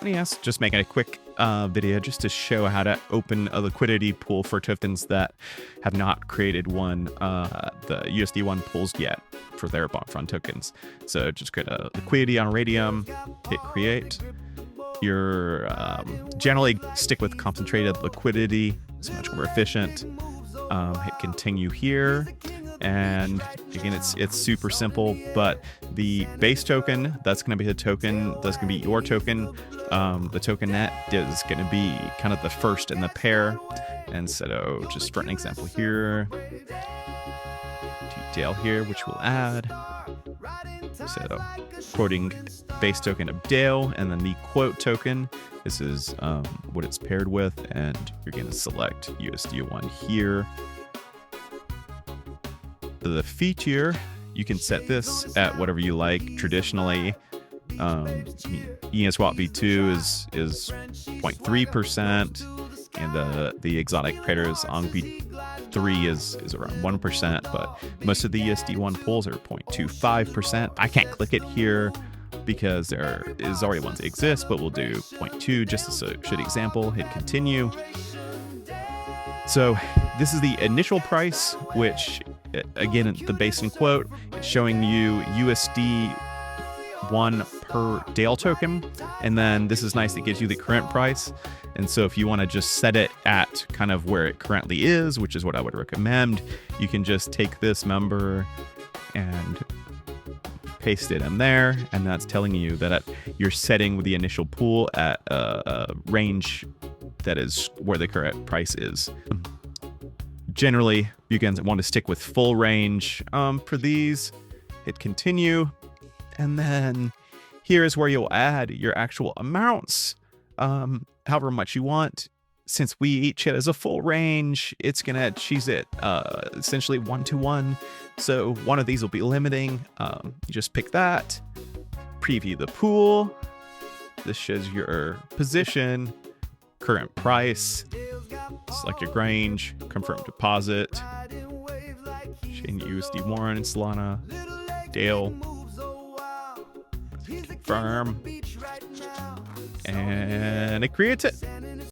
yes, just making a quick video just to show how to open a liquidity pool for tokens that have not created the USD1 pools yet for their Bonk Fund tokens. So just create a liquidity on Raydium, hit create. You're generally stick with concentrated liquidity. It's much more efficient. Hit continue here. And again, it's super simple, but the base token, that's going to be the token, that's going to be your token. The token net is going to be kind of the first in the pair. And so just for an example here, detail here, which we'll add. So quoting base token of Dale, and then the quote token. This is what it's paired with, and you're going to select USD1 here. The feature, you can set this at whatever you like. Traditionally, ESWAP v2 is 0.3%, and the exotic traders on v3 is around 1%, but most of the ESD1 pools are 0.25%. I can't click it here because there is already ones that exist, but we'll do 0.2 just as a good example. Hit continue. So this is the initial price, which again, the base and quote, it's showing you USD1 per Dale token. And then this is nice, it gives you the current price. And so if you want to just set it at kind of where it currently is, which is what I would recommend, you can just take this number and paste it in there. And that's telling you that you're setting the initial pool at a range that is where the current price is. Generally, you can want to stick with full range for these. Hit continue, and then here is where you'll add your actual amounts, however much you want. Since we each hit as a full range, it's gonna choose it essentially 1-to-1. So one of these will be limiting. You just pick that, preview the pool. This shows your position, current price, select your range, confirm deposit, chain USD1 and Solana, Dale, confirm, and it creates it.